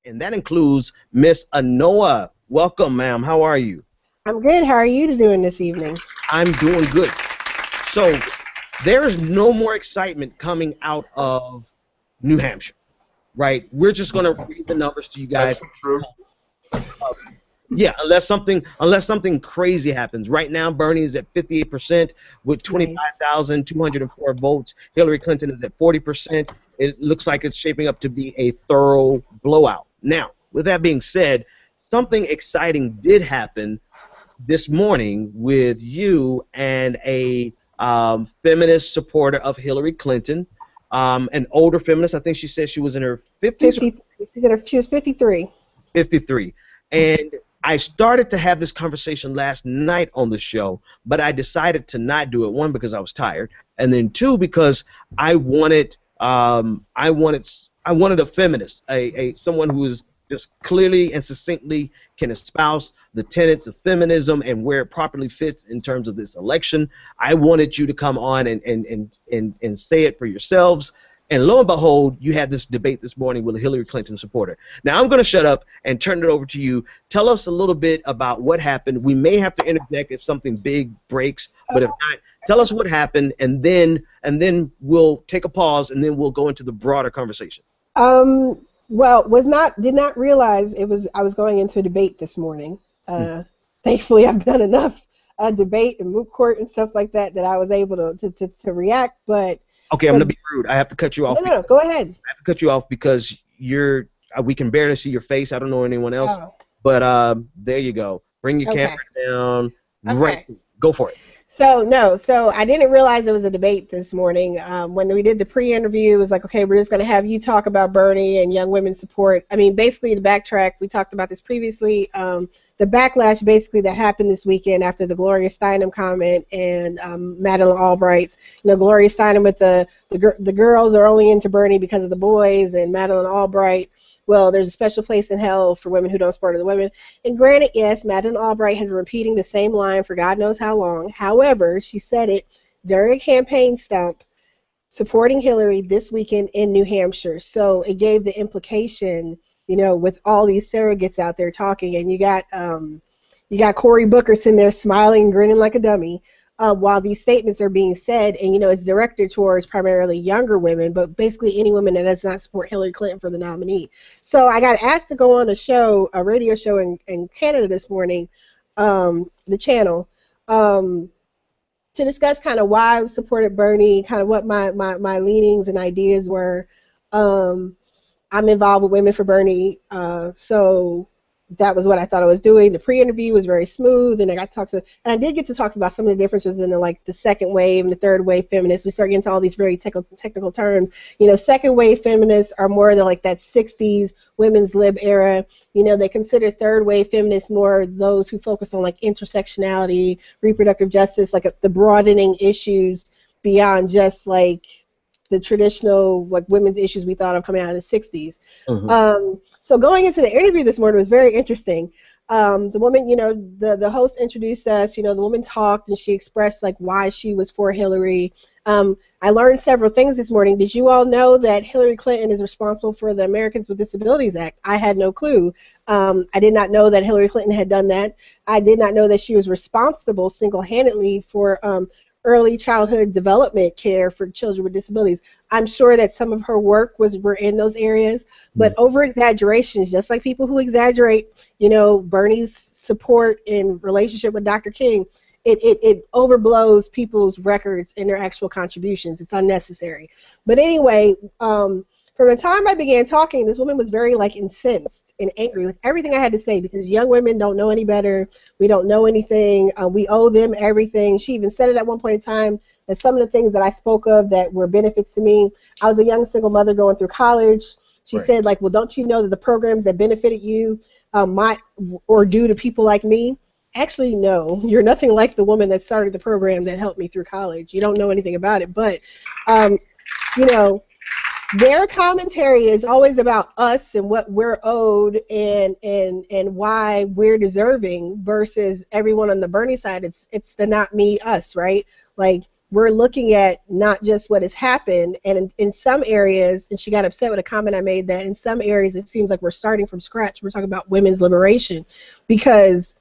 and that includes Miss Anoa. Welcome, ma'am. How are you? I'm good. How are you doing this evening? I'm doing good. So there's no more excitement coming out of New Hampshire, right? We're just going to read the numbers to you guys. That's true. Yeah, unless something crazy happens. Right now, Bernie is at 58% with 25,204 votes. Hillary Clinton is at 40%. It looks like it's shaping up to be a thorough blowout. Now, with that being said, something exciting did happen this morning with you and a feminist supporter of Hillary Clinton, an older feminist. I think she said she was in her 50s. She was 53. 53. And I started to have this conversation last night on the show, but I decided to not do it. One, because I was tired, and then two, because I wanted a feminist, someone who is just clearly and succinctly can espouse the tenets of feminism and where it properly fits in terms of this election. I wanted you to come on and say it for yourselves. And lo and behold, you had this debate this morning with a Hillary Clinton supporter. Now I'm going to shut up and turn it over to you. Tell us a little bit about what happened. We may have to interject if something big breaks, but if not, tell us what happened, and then we'll take a pause, and then we'll go into the broader conversation. Well, did not realize I was going into a debate this morning. Thankfully, I've done enough debate and moot court and stuff like that I was able to react, but. Okay, I'm going to be rude. I have to cut you off. No, go ahead. I have to cut you off because we can barely see your face. I don't know anyone else. Oh. But there you go. Bring your camera down. Okay. Right. Go for it. So I didn't realize there was a debate this morning. When we did the pre-interview, it was like, okay, we're just going to have you talk about Bernie and young women's support. I mean, basically, to backtrack, we talked about this previously. The backlash basically that happened this weekend after the Gloria Steinem comment and Madeleine Albright's. Gloria Steinem with the girls are only into Bernie because of the boys, and Madeleine Albright, well, there's a special place in hell for women who don't support other women. And granted, yes, Madeleine Albright has been repeating the same line for God knows how long. However, she said it during a campaign stump supporting Hillary this weekend in New Hampshire. So it gave the implication, with all these surrogates out there talking, and you got Cory Booker sitting there smiling and grinning like a dummy. While these statements are being said, and it's directed towards primarily younger women, but basically any woman that does not support Hillary Clinton for the nominee. So I got asked to go on a radio show in Canada this morning, the channel, to discuss kind of why I supported Bernie, kind of what my leanings and ideas were. I'm involved with Women for Bernie, so that was what I thought I was doing. The pre-interview was very smooth, and I did get to talk about some of the differences in the second wave and the third wave feminists. We start getting into all these very technical terms. Second wave feminists are more that 60s women's lib era. They consider third wave feminists more those who focus on intersectionality, reproductive justice, the broadening issues beyond just the traditional women's issues we thought of coming out of the 60s. Mm-hmm. So going into the interview this morning was very interesting. The woman, the host introduced us. The woman talked and she expressed why she was for Hillary. I learned several things this morning. Did you all know that Hillary Clinton is responsible for the Americans with Disabilities Act? I had no clue. I did not know that Hillary Clinton had done that. I did not know that she was responsible single-handedly for early childhood development care for children with disabilities. I'm sure that some of her work were in those areas, but over-exaggerations, just like people who exaggerate, Bernie's support in relationship with Dr. King, it overblows people's records and their actual contributions. It's unnecessary. But anyway, from the time I began talking, this woman was very incensed and angry with everything I had to say because young women don't know any better. We don't know anything. We owe them everything. She even said it at one point in time that some of the things that I spoke of that were benefits to me. I was a young single mother going through college. She said, well, don't you know that the programs that benefited you or due to people like me? Actually, no. You're nothing like the woman that started the program that helped me through college. You don't know anything about it. But, their commentary is always about us and what we're owed and why we're deserving versus everyone on the Bernie side. It's the not me, us, right? we're looking at not just what has happened, and in some areas, and she got upset with a comment I made, that in some areas it seems like we're starting from scratch. We're talking about women's liberation, because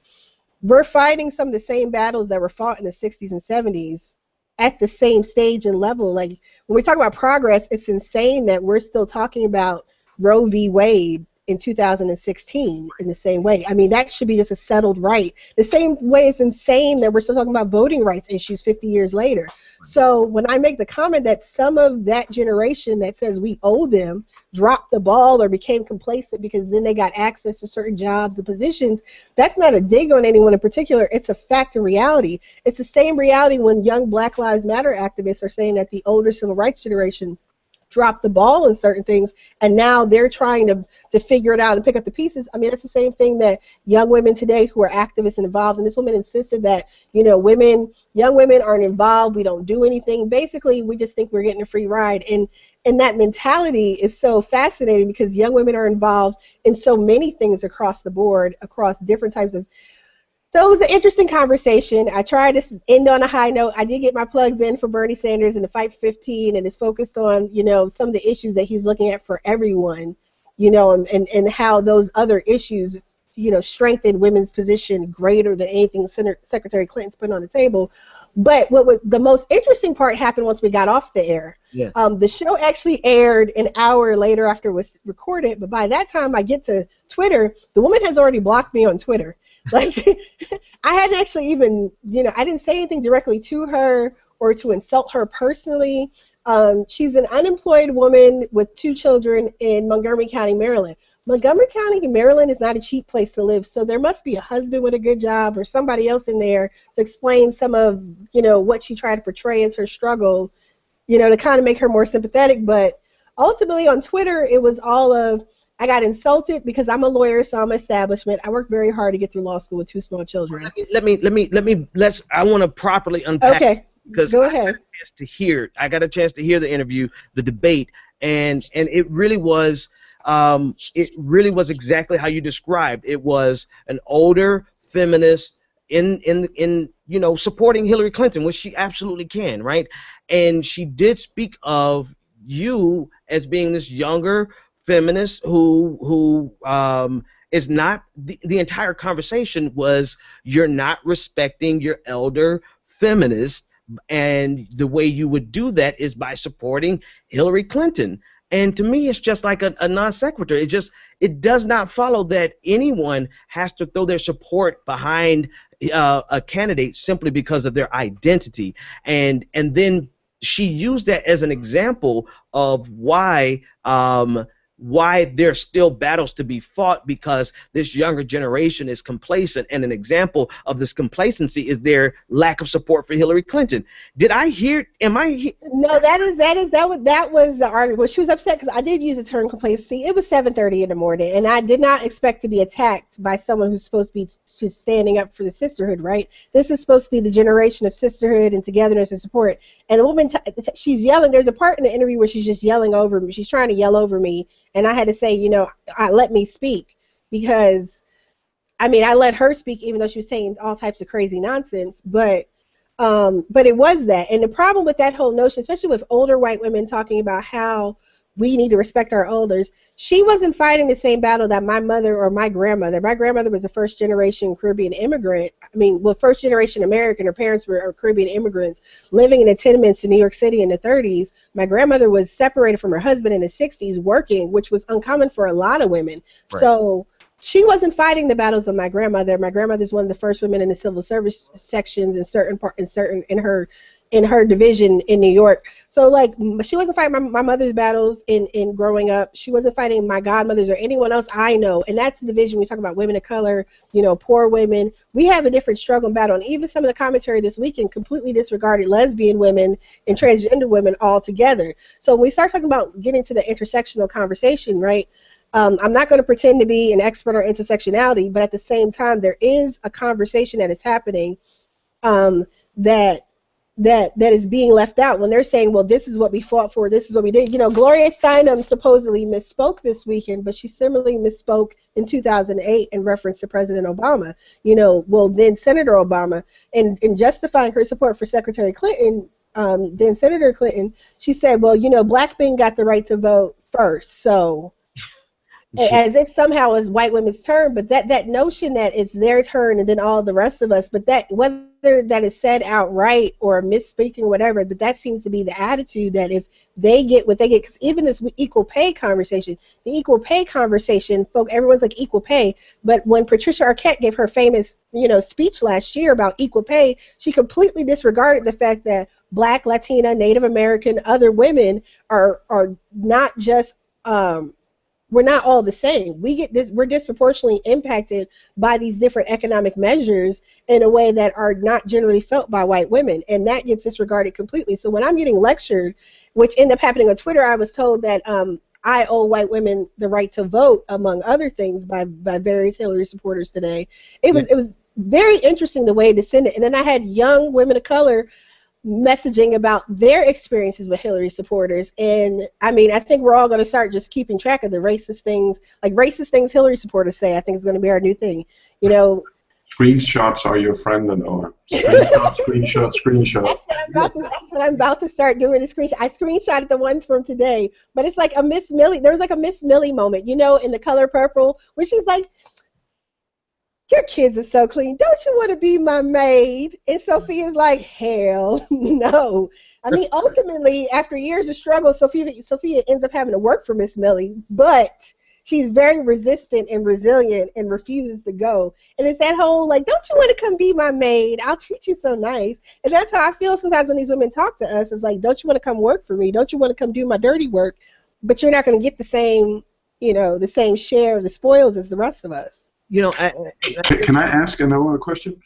we're fighting some of the same battles that were fought in the 60s and 70s at the same stage and level. Like, when we talk about progress, it's insane that we're still talking about Roe v. Wade in 2016 in the same way. I mean, that should be just a settled right. The same way it's insane that we're still talking about voting rights issues 50 years later. So when I make the comment that some of that generation that says we owe them dropped the ball or became complacent because then they got access to certain jobs and positions, that's not a dig on anyone in particular. It's a fact and reality. It's the same reality when young Black Lives Matter activists are saying that the older civil rights generation dropped the ball in certain things, and now they're trying to figure it out and pick up the pieces. I mean, that's the same thing that young women today who are activists and involved, and this woman insisted that, you know, young women aren't involved, we don't do anything. Basically, we just think we're getting a free ride. And that mentality is so fascinating because young women are involved in so many things across the board, across different types of. So it was an interesting conversation. I tried to end on a high note. I did get my plugs in for Bernie Sanders and the Fight for 15, and it's focused on, you know, some of the issues that he's looking at for everyone, you know, and how those other issues, you know, strengthen women's position greater than anything Secretary Clinton's put on the table. But what was the most interesting part happened once we got off the air. Yeah. The show actually aired an hour later after it was recorded, but by that time I get to Twitter, the woman has already blocked me on Twitter. Like, I hadn't actually even, you know, I didn't say anything directly to her or to insult her personally. She's an unemployed woman with 2 children in Montgomery County, Maryland. Montgomery County, Maryland is not a cheap place to live, so there must be a husband with a good job or somebody else in there to explain some of, you know, what she tried to portray as her struggle, you know, to kind of make her more sympathetic. But ultimately on Twitter, it was all of, I got insulted because I'm a lawyer, so I'm an establishment. I worked very hard to get through law school with 2 small children. I want to properly unpack. Okay, because go ahead. I got a chance to hear the interview, the debate, and it really was exactly how you described. It was an older feminist in you know, supporting Hillary Clinton, which she absolutely can, right? And she did speak of you as being this younger feminist who is not, the entire conversation was, you're not respecting your elder feminist, and the way you would do that is by supporting Hillary Clinton. And to me, it's just like a non sequitur. It does not follow that anyone has to throw their support behind a candidate simply because of their identity. And then she used that as an example of why there's still battles to be fought, because this younger generation is complacent, and an example of this complacency is their lack of support for Hillary Clinton. Did I hear? No, that was the argument. Well, she was upset because I did use the term complacency. It was 7:30 in the morning, and I did not expect to be attacked by someone who's supposed to be standing up for the sisterhood, right? This is supposed to be the generation of sisterhood and togetherness and support. And the woman, she's yelling. There's a part in the interview where she's just yelling over me. She's trying to yell over me. And I had to say, you know, let me speak, because, I mean, I let her speak even though she was saying all types of crazy nonsense, but it was that. And the problem with that whole notion, especially with older white women talking about how we need to respect our elders, she wasn't fighting the same battle that my mother or my grandmother was a first-generation Caribbean immigrant. I mean, well, first-generation American. Her parents were Caribbean immigrants living in the tenements in New York City in the 30s. My grandmother was separated from her husband in the 60s working, which was uncommon for a lot of women. Right. So she wasn't fighting the battles of my grandmother. My grandmother's one of the first women in the civil service sections in her division in New York. So, like, she wasn't fighting my mother's battles in growing up. She wasn't fighting my godmothers or anyone else I know. And that's the division. We talk about women of color, you know, poor women. We have a different struggle and battle. And even some of the commentary this weekend completely disregarded lesbian women and transgender women altogether. So when we start talking about getting to the intersectional conversation, right, I'm not going to pretend to be an expert on intersectionality, but at the same time, there is a conversation that is happening that is being left out when they're saying, well, this is what we fought for, this is what we did. You know, Gloria Steinem supposedly misspoke this weekend, but she similarly misspoke in 2008 in reference to President Obama. You know, well, then Senator Obama, and justifying her support for Secretary Clinton, then Senator Clinton, she said, well, you know, black men got the right to vote first, so as if somehow it's white women's turn, but that notion that it's their turn and then all the rest of us, but that whether that is said outright or misspeaking or whatever, but that seems to be the attitude that if they get what they get, because even this equal pay conversation, everyone's like equal pay, but when Patricia Arquette gave her famous, you know, speech last year about equal pay, she completely disregarded the fact that Black, Latina, Native American, other women are not just we're not all the same. We're disproportionately impacted by these different economic measures in a way that are not generally felt by white women, and that gets disregarded completely. So when I'm getting lectured, which ended up happening on Twitter, I was told that I owe white women the right to vote, among other things, by various Hillary supporters today. It was very interesting the way it descended, and then I had young women of color messaging about their experiences with Hillary supporters, and I mean, I think we're all going to start just keeping track of the racist things Hillary supporters say. I think it's going to be our new thing, you know. Screenshots are your friend, and screenshot. That's what I'm about to start doing. I screenshotted the ones from today, but it's like a Miss Millie. There was like a Miss Millie moment, you know, in The Color Purple, where she's like, your kids are so clean. Don't you want to be my maid? And Sophia's like, hell no. I mean, ultimately, after years of struggle, Sophia ends up having to work for Miss Millie, but she's very resistant and resilient and refuses to go. And it's that whole, like, don't you want to come be my maid? I'll treat you so nice. And that's how I feel sometimes when these women talk to us. It's like, don't you want to come work for me? Don't you want to come do my dirty work? But you're not going to get the same, you know, the same share of the spoils as the rest of us. You know, can I ask another question?